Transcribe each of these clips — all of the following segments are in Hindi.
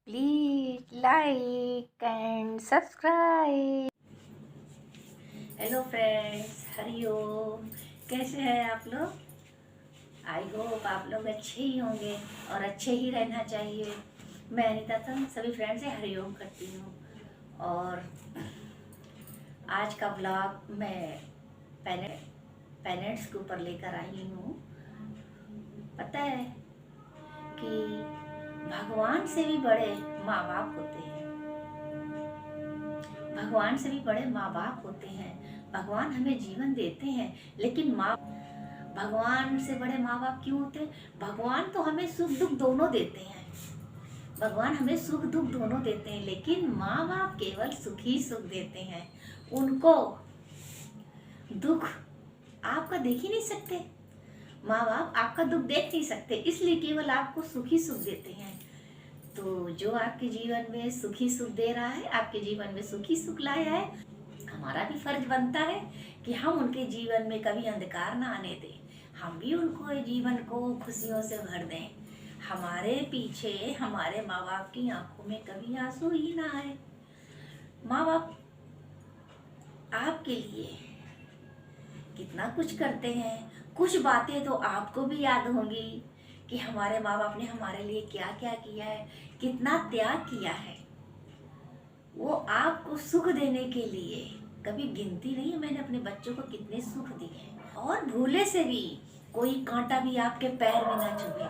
Please like and subscribe. Hello friends, Hariom. कैसे हैं आप लोग? आई होप आप लोग अच्छे ही होंगे और अच्छे ही रहना चाहिए। मैं अनीता तुम सभी फ्रेंड्स से हरिओम करती हूँ। और आज का ब्लॉग मैं पेरेंट्स के ऊपर लेकर आई हूँ। पता है कि भगवान से भी बड़े माँ बाप होते हैं। भगवान से भी बड़े माँ बाप होते हैं। भगवान हमें जीवन देते हैं, लेकिन भगवान से बड़े माँ बाप क्यों होते हैं? भगवान तो हमें सुख दुख दोनों देते हैं। भगवान हमें सुख दुख दोनों देते हैं, लेकिन माँ बाप केवल सुख ही सुख देते हैं। उनको दुख आपका देख ही नहीं सकते। माँ बाप आपका दुख देख नहीं सकते, इसलिए केवल आपको सुख ही सुख देते हैं। तो जो आपके जीवन में सुखी सुख दे रहा है, आपके जीवन में सुखी सुख लाया है, हमारा भी फर्ज बनता है कि हम उनके जीवन में कभी अंधकार ना आने दें। हम भी उनको जीवन को खुशियों से भर दें। हमारे पीछे हमारे माँ बाप की आंखों में कभी आंसू ही ना आए। माँ बाप आपके लिए कितना कुछ करते हैं। कुछ बातें तो आपको भी याद होंगी कि हमारे माँ बाप ने हमारे लिए क्या क्या किया है, कितना त्याग किया है। वो आपको सुख देने के लिए कभी गिनती नहीं है मैंने अपने बच्चों को कितने सुख दिए हैं। और भूले से भी कोई कांटा भी आपके पैर में ना चुभे,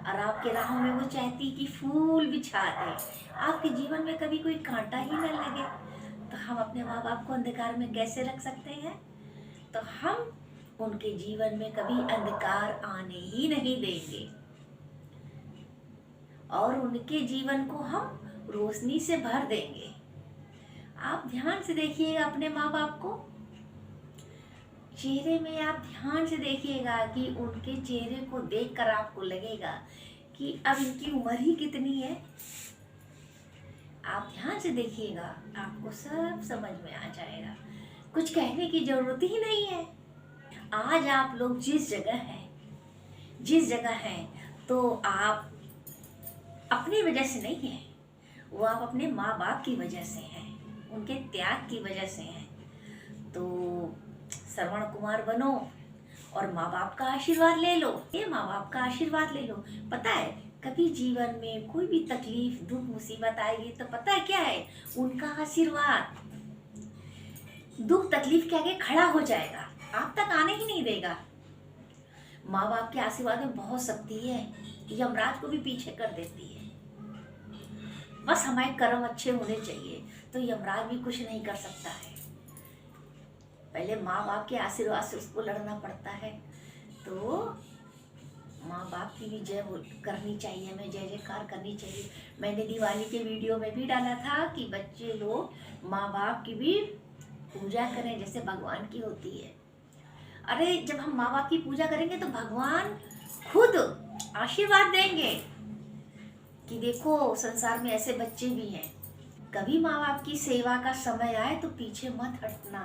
और आपके राहों में वो चाहती कि फूल बिछा दे, आपके जीवन में कभी कोई कांटा ही ना लगे। तो हम अपने माँ बाप को अंधकार में कैसे रख सकते हैं? तो हम उनके जीवन में कभी अंधकार आने ही नहीं देंगे और उनके जीवन को हम रोशनी से भर देंगे। आप ध्यान से देखिएगा अपने माँ बाप को, चेहरे में आप ध्यान से देखिएगा कि उनके चेहरे को देखकर आपको लगेगा कि अब इनकी उम्र ही कितनी है। आप ध्यान से देखिएगा, आपको सब समझ में आ जाएगा। कुछ कहने की जरूरत ही नहीं है। आज आप लोग जिस जगह हैं तो आप अपनी वजह से नहीं है, वो आप अपने माँ बाप की वजह से हैं, उनके त्याग की वजह से हैं। तो श्रवण कुमार बनो और माँ बाप का आशीर्वाद ले लो। ये माँ बाप का आशीर्वाद ले लो। पता है, कभी जीवन में कोई भी तकलीफ दुख मुसीबत आएगी तो पता है क्या है? उनका आशीर्वाद दुख तकलीफ के आगे खड़ा हो जाएगा, आप तक आने ही नहीं देगा। माँ बाप के आशीर्वाद में बहुत शक्ति है, यमराज को भी पीछे कर देती है। बस हमारे कर्म अच्छे होने चाहिए तो यमराज भी कुछ नहीं कर सकता है। पहले माँ बाप के आशीर्वाद से उसको लड़ना पड़ता है। तो माँ बाप की भी जय करनी चाहिए, हमें जय जयकार करनी चाहिए। मैंने दिवाली के वीडियो में भी डाला था कि बच्चे लोग माँ बाप की भी पूजा करें जैसे भगवान की होती है। अरे जब हम माँ बाप की पूजा करेंगे तो भगवान खुद आशीर्वाद देंगे कि देखो संसार में ऐसे बच्चे भी हैं। कभी माँ बाप की सेवा का समय आए तो पीछे मत हटना,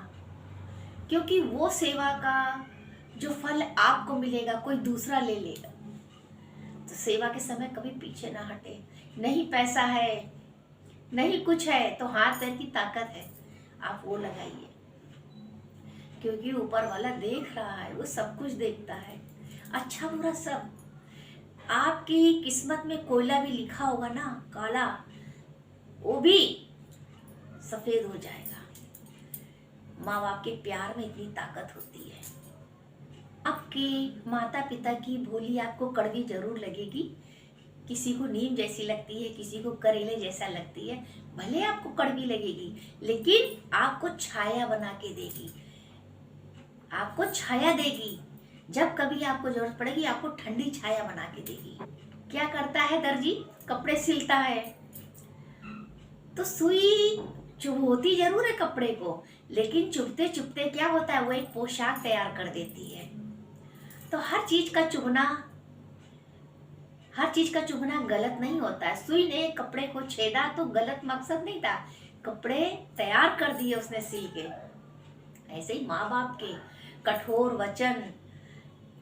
क्योंकि वो सेवा का जो फल आपको मिलेगा कोई दूसरा ले लेगा। तो सेवा के समय कभी पीछे ना हटे। नहीं पैसा है, नहीं कुछ है, तो हाथ पैर की ताकत है, आप वो लगाइए, क्योंकि ऊपर वाला देख रहा है, वो सब कुछ देखता है, अच्छा बुरा सब। आपकी किस्मत में कोयला भी लिखा होगा ना काला, वो भी सफेद हो जाएगा। माँ बाप के प्यार में इतनी ताकत होती है। आपके माता पिता की बोली आपको कड़वी जरूर लगेगी। किसी को नीम जैसी लगती है, किसी को करेले जैसा लगती है। भले आपको कड़वी लगेगी, लेकिन आपको छाया बना के देगी, आपको छाया देगी। जब कभी आपको जरूरत पड़ेगी आपको ठंडी छाया बना के देगी। क्या करता है दर्जी? कपड़े सिलता है तो सुई चुभोती जरूर है कपड़े को, लेकिन चुभते चुभते क्या होता है, वो एक पोशाक तैयार कर देती है। तो हर चीज का चुभना गलत नहीं होता है। सुई ने कपड़े को छेदा तो गलत मकसद नहीं था, कपड़े तैयार कर दिए उसने सिल के। ऐसे ही माँ बाप के कठोर वचन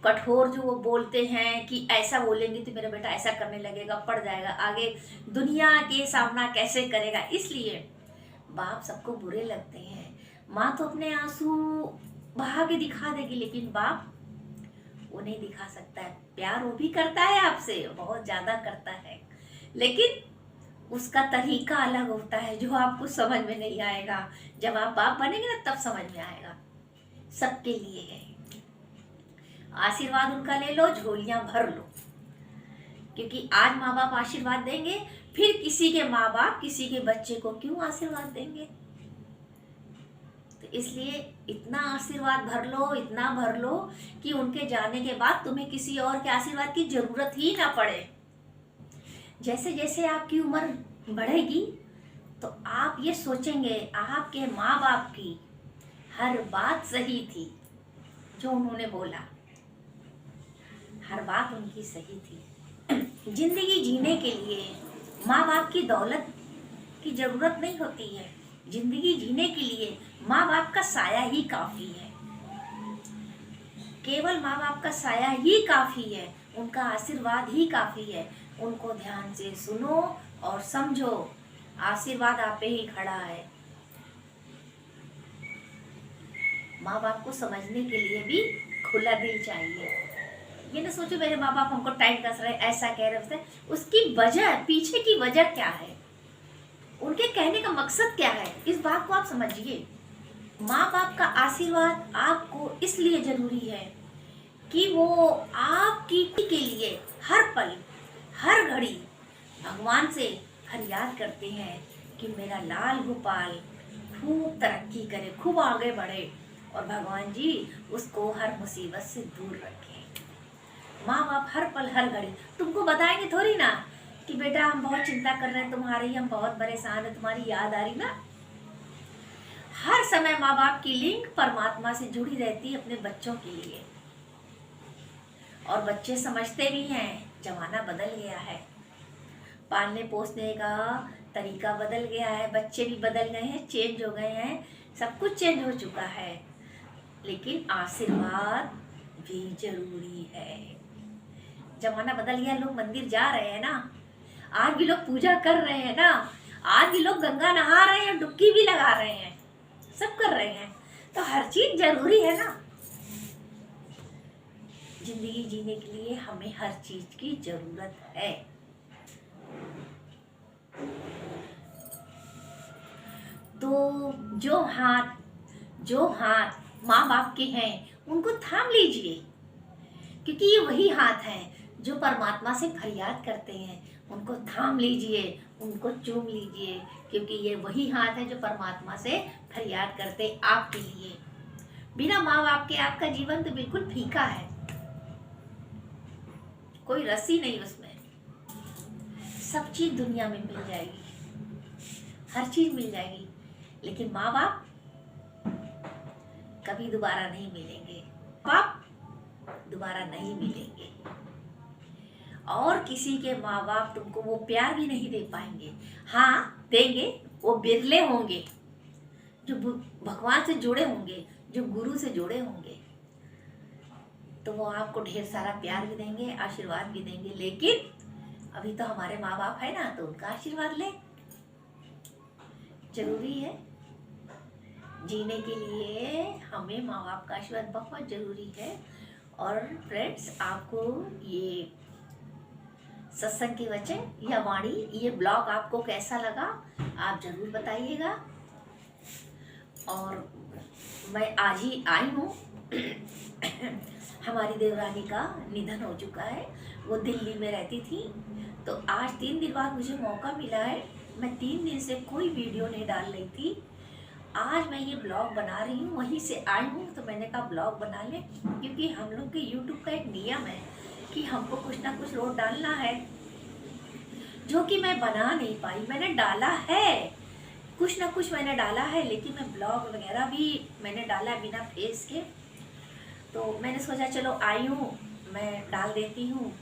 कठोर जो वो बोलते हैं कि ऐसा बोलेंगे तो मेरा बेटा ऐसा करने लगेगा, पड़ जाएगा, आगे दुनिया के सामना कैसे करेगा, इसलिए बाप सबको बुरे लगते हैं। माँ तो अपने आंसू बहा के दिखा देगी, लेकिन बाप वो नहीं दिखा सकता है। प्यार वो भी करता है आपसे, बहुत ज्यादा करता है, लेकिन उसका तरीका अलग होता है जो आपको समझ में नहीं आएगा। जब आप बाप बनेंगे ना तब समझ में आएगा। सबके लिए है, आशीर्वाद उनका ले लो, झोलियां भर लो, क्योंकि आज माँ बाप आशीर्वाद देंगे, फिर किसी के माँ बाप किसी के बच्चे को क्यों आशीर्वाद देंगे। तो इसलिए इतना आशीर्वाद भर लो, इतना भर लो कि उनके जाने के बाद तुम्हें किसी और के आशीर्वाद की जरूरत ही ना पड़े। जैसे जैसे आपकी उम्र बढ़ेगी तो आप ये सोचेंगे आपके माँ बाप की हर बात सही थी, जो उन्होंने बोला हर बात उनकी सही थी। जिंदगी जीने के लिए माँ बाप की दौलत की जरूरत नहीं होती है, जिंदगी जीने के लिए माँ बाप का साया ही काफी है। केवल माँ बाप का साया ही काफी है, उनका आशीर्वाद ही काफी है। उनको ध्यान से सुनो और समझो, आशीर्वाद आप पे ही खड़ा है। माँ बाप को समझने के लिए भी खुला दिल चाहिए। ये ना सोचो मेरे माँ बाप हमको टाइम कस रहे, ऐसा कह रहे हैं, उसकी वजह, पीछे की वजह क्या है, उनके कहने का मकसद क्या है, इस बात को आप समझिए। माँ बाप का आशीर्वाद आपको इसलिए जरूरी है कि वो आपकी के लिए हर पल हर घड़ी भगवान से फरियाद करते हैं कि मेरा लाल गोपाल खूब तरक्की करे, खूब आगे बढ़े, और भगवान जी उसको हर मुसीबत से दूर रखें। माँ बाप हर पल हर घड़ी तुमको बताएंगे थोड़ी ना कि बेटा हम बहुत चिंता कर रहे हैं तुम्हारी, हम बहुत परेशान है, तुम्हारी याद आ रही ना। हर समय माँ बाप की लिंक परमात्मा से जुड़ी रहती है अपने बच्चों के लिए, और बच्चे समझते भी हैं जमाना बदल गया है, पालने पोसने का तरीका बदल गया है, बच्चे भी बदल गए हैं, चेंज हो गए हैं, सब कुछ चेंज हो चुका है, लेकिन आशीर्वाद भी जरूरी है। जमाना बदल गया, लोग मंदिर जा रहे हैं ना, आज भी लोग पूजा कर रहे हैं ना, आज भी लोग गंगा नहा रहे हैं, डुबकी भी लगा रहे हैं, सब कर रहे हैं, तो हर चीज जरूरी है ना। जिंदगी जीने के लिए हमें हर चीज की जरूरत है। तो जो हाथ माँ बाप के हैं उनको थाम लीजिए, क्योंकि ये वही हाथ हैं जो परमात्मा से फरियाद करते हैं। उनको थाम लीजिए, उनको चूम लीजिए, क्योंकि ये वही हाथ है जो परमात्मा से फरियाद करते आपके लिए। बिना माँ बाप के आपका जीवन तो बिल्कुल फीका है, कोई रस्सी नहीं उसमें। सब चीज दुनिया में मिल जाएगी, हर चीज मिल जाएगी, लेकिन माँ बाप कभी दोबारा नहीं मिलेंगे, बाप दोबारा नहीं मिलेंगे। और किसी के माँ बाप तुमको वो प्यार भी नहीं दे पाएंगे। हाँ देंगे, वो बिरले होंगे जो भगवान से जुड़े होंगे, जो गुरु से जुड़े होंगे, तो वो आपको ढेर सारा प्यार भी देंगे, आशीर्वाद भी देंगे। लेकिन अभी तो हमारे माँ बाप है ना, तो उनका आशीर्वाद ले। जरूरी है जीने के लिए, हमें माँ बाप का आशीर्वाद बहुत जरूरी है। और फ्रेंड्स, आपको ये सत्संग के वचन या वाणी, ये ब्लॉग आपको कैसा लगा आप जरूर बताइएगा। और मैं आज ही आई हूँ हमारी देवरानी का निधन हो चुका है, वो दिल्ली में रहती थी, तो आज 3 दिन बाद मुझे मौका मिला है। मैं 3 दिन से कोई वीडियो नहीं डाल रही थी, आज मैं ये ब्लॉग बना रही हूँ, वहीं से आई हूँ, तो मैंने कहा ब्लॉग बना ले, क्योंकि हम लोग के यूट्यूब का एक नियम है कि हमको कुछ ना कुछ रोज डालना है, जो कि मैं बना नहीं पाई। मैंने डाला है, कुछ ना कुछ मैंने डाला है, लेकिन मैं ब्लॉग वगैरह भी मैंने डाला बिना फेस के, तो मैंने सोचा चलो आई हूँ मैं डाल देती हूँ,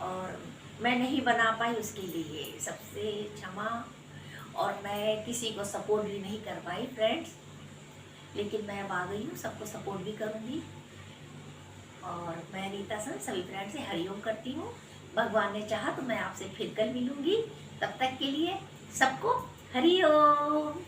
और मैं नहीं बना पाई उसके लिए सबसे क्षमा। और मैं किसी को सपोर्ट भी नहीं कर पाई फ्रेंड्स, लेकिन मैं अब आ गई हूँ, सबको सपोर्ट भी करूँगी। और मैं रीता सन सभी फ्रेंड से हरिओम करती हूँ। भगवान ने चाहा तो मैं आपसे फिर कल मिलूंगी। तब तक के लिए सबको हरिओम।